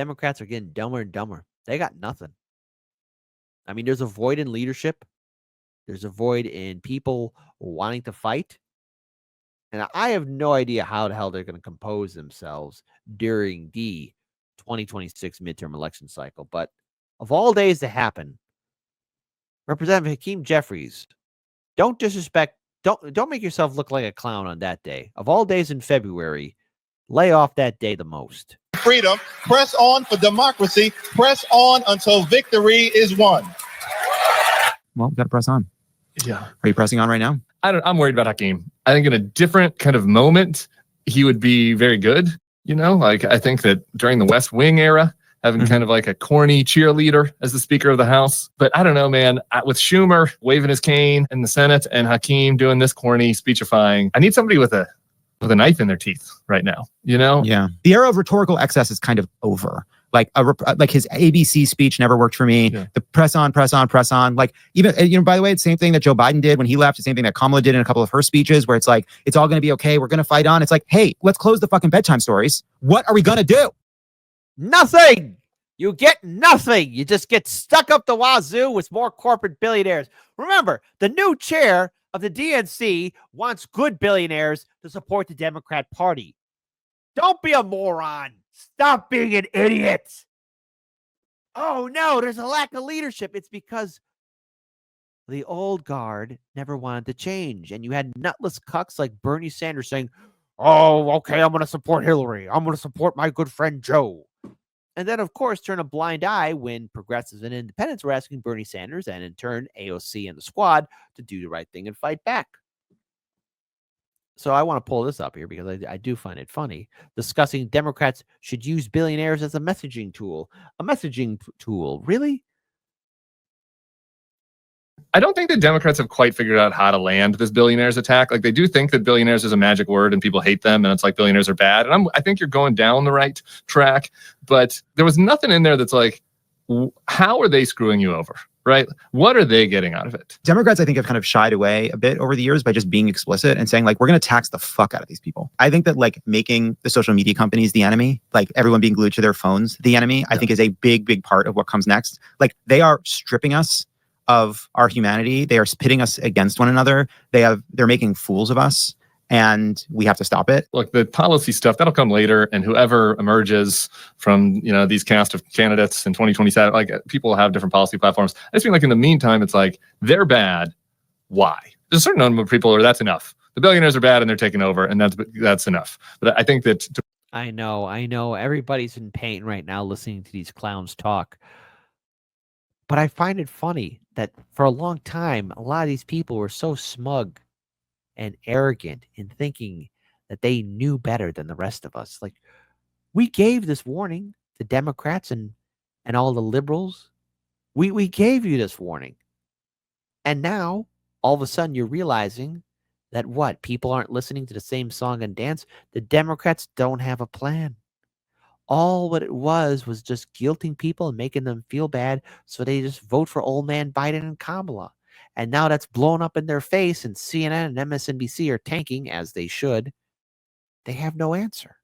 Democrats are getting dumber and dumber. They got nothing. I mean, there's a void in leadership. There's a void in people wanting to fight. And I have no idea how the hell they're going to compose themselves during the 2026 midterm election cycle. But of all days to happen, Representative Hakeem Jeffries, don't disrespect, don't make yourself look like a clown on that day. Of all days in February, lay off that day the most. Freedom, press on for democracy, press on until victory is won. Well, we got to press on. Yeah. Are you pressing on right now? I'm worried about Hakeem. I think in a different kind of moment, he would be very good. You know, like I think that during the West Wing era, having kind of like a corny cheerleader as the Speaker of the House. But I don't know, man, with Schumer waving his cane in the Senate and Hakeem doing this corny speechifying, I need somebody with a knife in their teeth right now, you know? Yeah. The era of rhetorical excess is kind of over. Like his ABC speech never worked for me. Yeah. The press on. Like even, by the way, it's the same thing that Joe Biden did when he left. The same thing that Kamala did in a couple of her speeches where it's like, it's all going to be okay. We're going to fight on. It's like, hey, let's close the fucking bedtime stories. What are we going to do? Nothing. You get nothing. You just get stuck up the wazoo with more corporate billionaires. Remember, the new chair of the DNC wants good billionaires to support the Democrat Party. Don't be a moron. Stop being an idiot. Oh, no, there's a lack of leadership. It's because the old guard never wanted to change. And you had nutless cucks like Bernie Sanders saying, oh, okay, I'm going to support Hillary. I'm going to support my good friend Joe. And then, of course, turn a blind eye when progressives and independents were asking Bernie Sanders and, in turn, AOC and the squad to do the right thing and fight back. So I want to pull this up here because I do find it funny. Discussing Democrats should use billionaires as a messaging tool. A messaging tool? Really? I don't think the Democrats have quite figured out how to land this billionaires attack. Like they do think that billionaires is a magic word and people hate them and it's like billionaires are bad. And I think you're going down the right track, but there was nothing in there that's like, how are they screwing you over? Right? What are they getting out of it? Democrats, I think, have kind of shied away a bit over the years by just being explicit and saying, like, we're going to tax the fuck out of these people. I think that, like, making the social media companies the enemy, like everyone being glued to their phones the enemy, I think is a big, big part of what comes next. Like, they are stripping us of our humanity. They are pitting us against one another. They're making fools of us. And we have to stop it. Look, the policy stuff, that'll come later. And whoever emerges from, these cast of candidates in 2027, like people have different policy platforms. I just feel like in the meantime, it's like, they're bad. Why? There's a certain number of people where that's enough. The billionaires are bad and they're taking over and that's enough. But I think that... I know. Everybody's in pain right now listening to these clowns talk. But I find it funny that for a long time, a lot of these people were so smug and arrogant in thinking that they knew better than the rest of us. Like, we gave this warning to Democrats and all the liberals. We gave you this warning. And now, all of a sudden, you're realizing that what? People aren't listening to the same song and dance. The Democrats don't have a plan. All what it was just guilting people and making them feel bad, so they just vote for old man Biden and Kamala. And now that's blown up in their face, and CNN and MSNBC are tanking, as they should. They have no answer.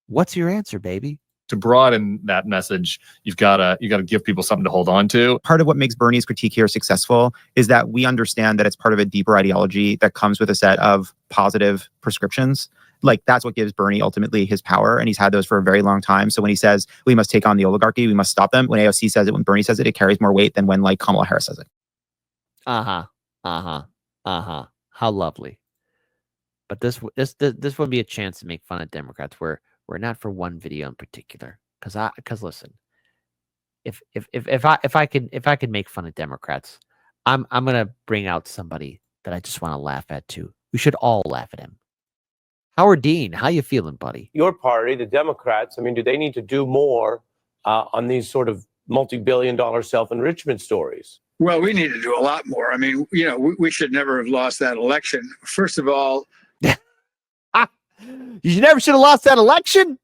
What's your answer, baby? To broaden that message, you got to give people something to hold on to. Part of what makes Bernie's critique here successful is that we understand that it's part of a deeper ideology that comes with a set of positive prescriptions. Like, that's what gives Bernie ultimately his power. And he's had those for a very long time. So when he says we must take on the oligarchy, we must stop them, when AOC says it, when Bernie says it, it carries more weight than when, like, Kamala Harris says it. How lovely. But this would be a chance to make fun of Democrats. We're not for one video in particular. Because listen, if I can make fun of Democrats, I'm gonna bring out somebody that I just want to laugh at too. We should all laugh at him. Howard Dean, how you feeling, buddy? Your party, the Democrats, I mean, do they need to do more on these sort of multi-billion-dollar self-enrichment stories? Well, we need to do a lot more. I mean, we should never have lost that election. First of all, you never should have lost that election.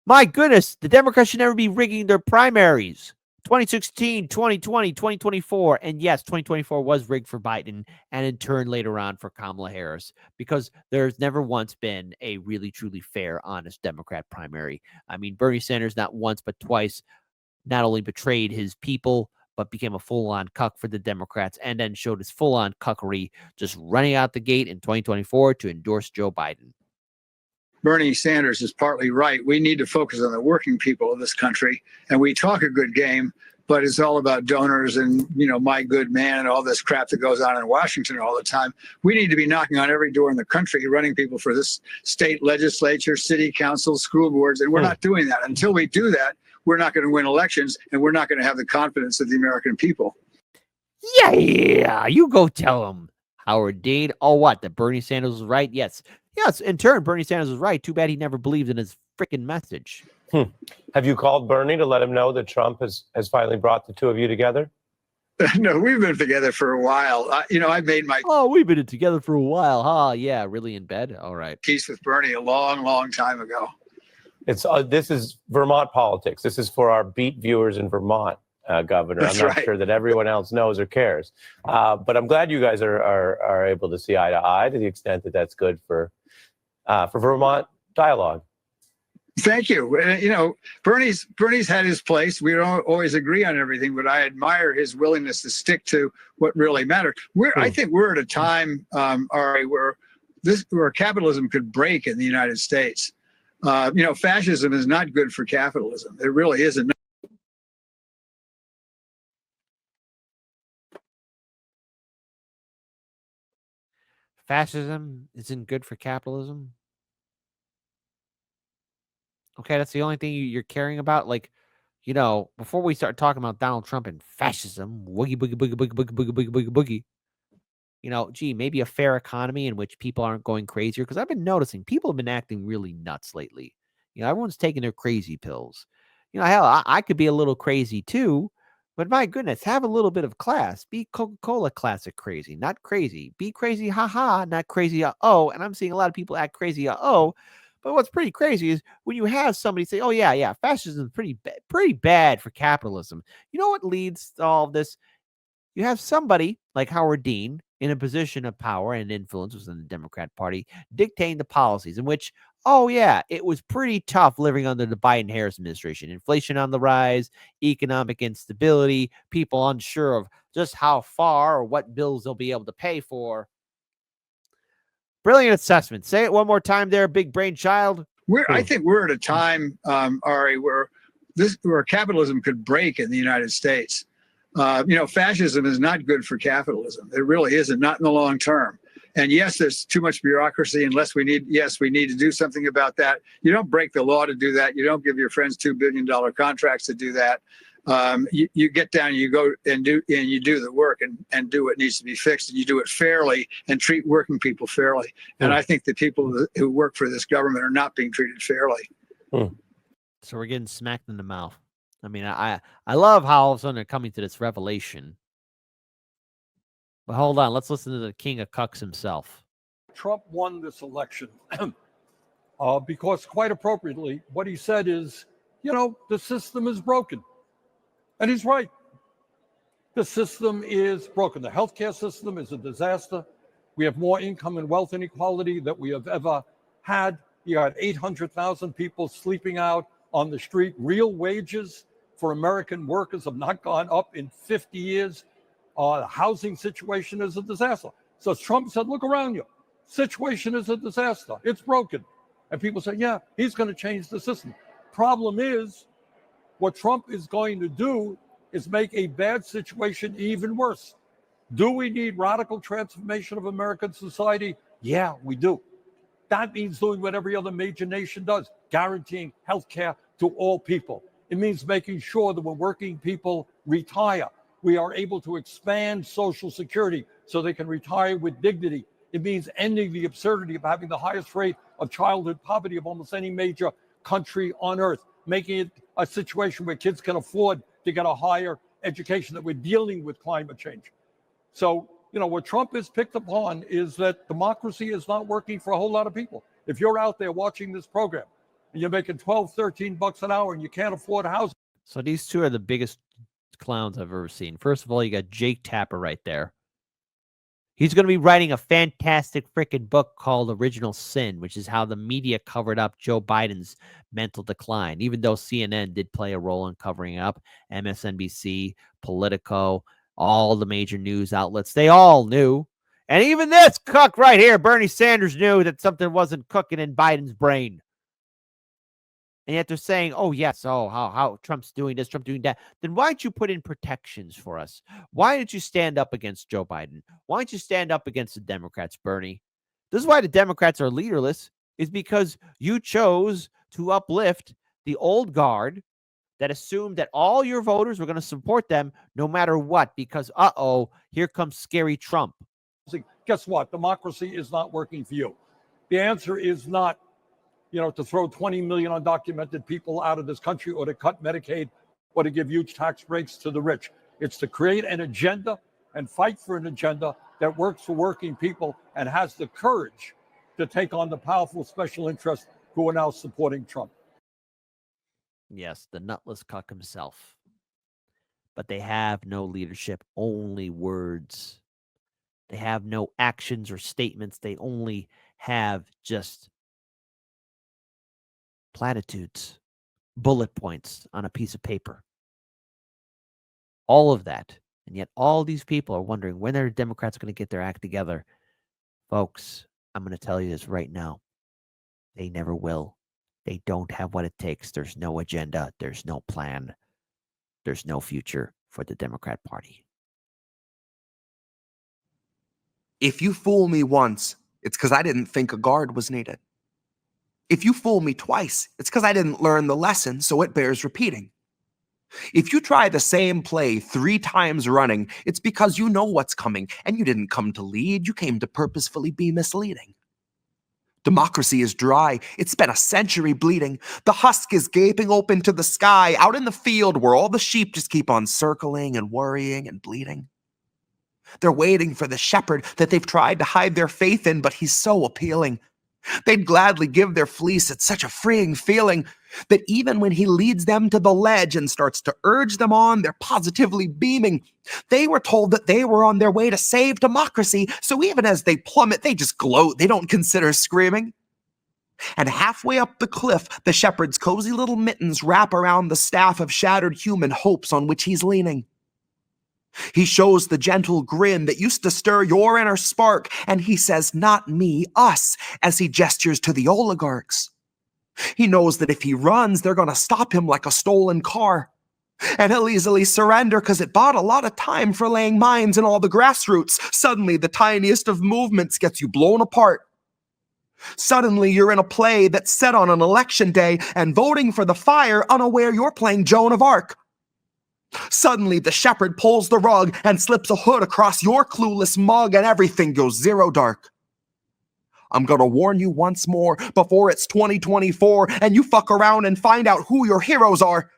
My goodness, the Democrats should never be rigging their primaries. 2016, 2020, 2024. And yes, 2024 was rigged for Biden and in turn later on for Kamala Harris because there's never once been a really, truly fair, honest Democrat primary. I mean, Bernie Sanders not once but twice not only betrayed his people, but became a full-on cuck for the Democrats and then showed his full-on cuckery just running out the gate in 2024 to endorse Joe Biden. Bernie Sanders is partly right. We need to focus on the working people of this country. And we talk a good game, but it's all about donors and, my good man and all this crap that goes on in Washington all the time. We need to be knocking on every door in the country, running people for this state legislature, city council, school boards. And we're not doing that. Until we do that, we're not going to win elections and we're not going to have the confidence of the American people. Yeah, you go tell him, Howard Dean. Oh, what? That Bernie Sanders was right? Yes. Yes, in turn, Bernie Sanders was right. Too bad he never believed in his freaking message. Have you called Bernie to let him know that Trump has finally brought the two of you together? No, we've been together for a while. I made my Oh, we've been together for a while, huh? Yeah, really in bed? All right. peace with Bernie a long, long time ago. This is Vermont politics. This is for our beat viewers in Vermont, Governor. That's I'm not right. sure that everyone else knows or cares. But I'm glad you guys are able to see eye to eye to the extent that that's good for Vermont dialogue. Thank you. Bernie's had his place. We don't always agree on everything, but I admire his willingness to stick to what really matters. I think we're at a time, Ari, where capitalism could break in the United States. Fascism is not good for capitalism. It really isn't. Fascism isn't good for capitalism. Okay, that's the only thing you're caring about. Like, before we start talking about Donald Trump and fascism, woogie boogie boogie boogie boogie boogie boogie boogie boogie. Maybe a fair economy in which people aren't going crazier. Because I've been noticing people have been acting really nuts lately. Everyone's taking their crazy pills. Hell, I could be a little crazy too. But my goodness, have a little bit of class. Be Coca-Cola classic crazy, not crazy. Be crazy, haha, not crazy, oh. And I'm seeing a lot of people act crazy, oh. But what's pretty crazy is when you have somebody say, oh, yeah, fascism is pretty bad for capitalism. You know what leads to all of this? You have somebody like Howard Dean in a position of power and influence within the Democrat Party dictating the policies in which, oh, yeah, it was pretty tough living under the Biden-Harris administration. Inflation on the rise, economic instability, people unsure of just how far or what bills they'll be able to pay for. Brilliant assessment. Say it one more time there, big brain child. I think we're at a time, Ari, where capitalism could break in the United States. Fascism is not good for capitalism. It really isn't, not in the long term. And yes, there's too much bureaucracy. We need to do something about that. You don't break the law to do that. You don't give your friends $2 billion contracts to do that. You get down, you go and you do the work and do what needs to be fixed, and you do it fairly and treat working people fairly. And I think the people who work for this government are not being treated fairly. So we're getting smacked in the mouth. I mean, I love how all of a sudden they're coming to this revelation. But hold on, let's listen to the king of cucks himself. Trump won this election because, quite appropriately, what he said is, the system is broken. And he's right. The system is broken. The healthcare system is a disaster. We have more income and wealth inequality than we have ever had. You had 800,000 people sleeping out on the street. Real wages for American workers have not gone up in 50 years. The housing situation is a disaster. So Trump said, look around you. Situation is a disaster. It's broken. And people say, yeah, he's going to change the system. Problem is, what Trump is going to do is make a bad situation even worse. Do we need radical transformation of American society? Yeah, we do. That means doing what every other major nation does, guaranteeing health care to all people. It means making sure that when working people retire, we are able to expand Social Security so they can retire with dignity. It means ending the absurdity of having the highest rate of childhood poverty of almost any major country on earth, making it a situation where kids can afford to get a higher education, that we're dealing with climate change. So, what Trump has picked upon is that democracy is not working for a whole lot of people. If you're out there watching this program and you're making $12, $13 an hour and you can't afford housing. So these two are the biggest clowns I've ever seen. First of all, you got Jake Tapper right there. He's going to be writing a fantastic freaking book called Original Sin, which is how the media covered up Joe Biden's mental decline, even though CNN did play a role in covering up. MSNBC, Politico, all the major news outlets, they all knew. And even this cuck right here, Bernie Sanders, knew that something wasn't cooking in Biden's brain. And yet they're saying, oh, yes, oh, how Trump's doing this, Trump doing that. Then why don't you put in protections for us? Why didn't you stand up against Joe Biden? Why don't you stand up against the Democrats, Bernie? This is why the Democrats are leaderless, is because you chose to uplift the old guard that assumed that all your voters were going to support them no matter what, because, here comes scary Trump. Guess what? Democracy is not working for you. The answer is not, to throw 20 million undocumented people out of this country or to cut Medicaid or to give huge tax breaks to the rich. It's to create an agenda and fight for an agenda that works for working people and has the courage to take on the powerful special interests who are now supporting Trump. Yes, the nutless cuck himself. But they have no leadership, only words. They have no actions or statements. They only have just platitudes, bullet points on a piece of paper. All of that. And yet all these people are wondering when are Democrats going to get their act together. Folks, I'm going to tell you this right now. They never will. They don't have what it takes. There's no agenda. There's no plan. There's no future for the Democrat Party. If you fool me once, it's because I didn't think a guard was needed. If you fool me twice, it's because I didn't learn the lesson, so it bears repeating. If you try the same play 3 times running, it's because you know what's coming, and you didn't come to lead, you came to purposefully be misleading. Democracy is dry. It's been a century bleeding. The husk is gaping open to the sky, out in the field where all the sheep just keep on circling and worrying and bleeding. They're waiting for the shepherd that they've tried to hide their faith in, but he's so appealing. They'd gladly give their fleece. It's such a freeing feeling that even when he leads them to the ledge and starts to urge them on, they're positively beaming. They were told that they were on their way to save democracy, so even as they plummet, they just gloat. They don't consider screaming. And halfway up the cliff, the shepherd's cozy little mittens wrap around the staff of shattered human hopes on which he's leaning. He shows the gentle grin that used to stir your inner spark, and he says, not me, us, as he gestures to the oligarchs. He knows that if he runs, they're going to stop him like a stolen car. And he'll easily surrender because it bought a lot of time for laying mines in all the grassroots. Suddenly, the tiniest of movements gets you blown apart. Suddenly, you're in a play that's set on an election day and voting for the fire, unaware you're playing Joan of Arc. Suddenly, the shepherd pulls the rug and slips a hood across your clueless mug, and everything goes zero dark. I'm gonna warn you once more before it's 2024 and you fuck around and find out who your heroes are.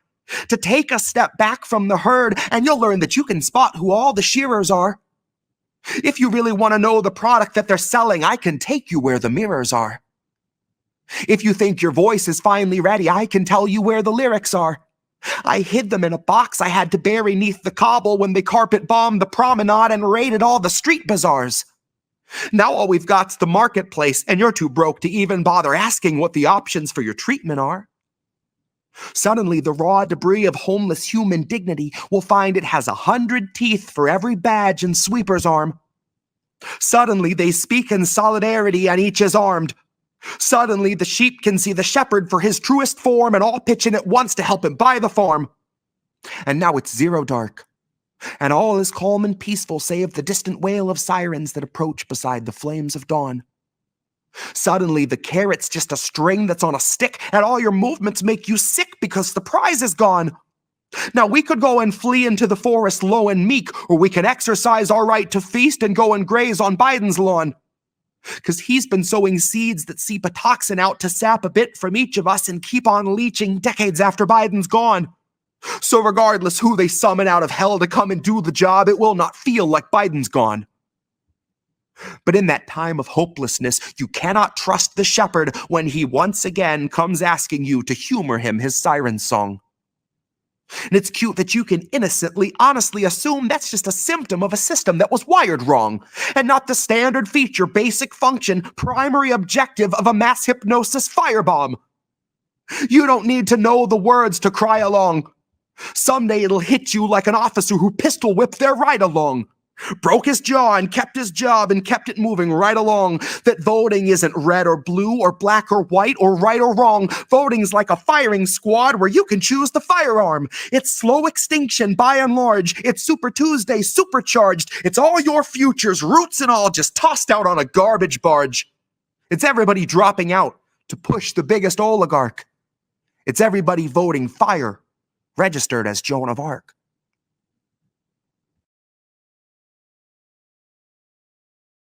To take a step back from the herd, and you'll learn that you can spot who all the shearers are. If you really want to know the product that they're selling, I can take you where the mirrors are. If you think your voice is finally ready, I can tell you where the lyrics are. I hid them in a box I had to bury neath the cobble when they carpet bombed the promenade and raided all the street bazaars. Now all we've got's the marketplace, and you're too broke to even bother asking what the options for your treatment are. Suddenly, the raw debris of homeless human dignity will find it has 100 teeth for every badge and sweeper's arm. Suddenly, they speak in solidarity and each is armed. Suddenly, the sheep can see the shepherd for his truest form and all pitch in at once to help him buy the farm. And now it's zero dark, and all is calm and peaceful save the distant wail of sirens that approach beside the flames of dawn. Suddenly, the carrot's just a string that's on a stick, and all your movements make you sick because the prize is gone. Now, we could go and flee into the forest low and meek, or we can exercise our right to feast and go and graze on Biden's lawn. Because he's been sowing seeds that seep a toxin out to sap a bit from each of us and keep on leaching decades after Biden's gone. So regardless who they summon out of hell to come and do the job, it will not feel like Biden's gone. But in that time of hopelessness, you cannot trust the shepherd when he once again comes asking you to humor him his siren song. And it's cute that you can innocently, honestly assume that's just a symptom of a system that was wired wrong, and not the standard feature, basic function, primary objective of a mass hypnosis firebomb. You don't need to know the words to cry along. Someday it'll hit you like an officer who pistol whipped their ride along. Broke his jaw and kept his job and kept it moving right along. That voting isn't red or blue or black or white or right or wrong. Voting's like a firing squad where you can choose the firearm. It's slow extinction by and large. It's Super Tuesday supercharged. It's all your futures, roots and all, just tossed out on a garbage barge. It's everybody dropping out to push the biggest oligarch. It's everybody voting fire, registered as Joan of Arc.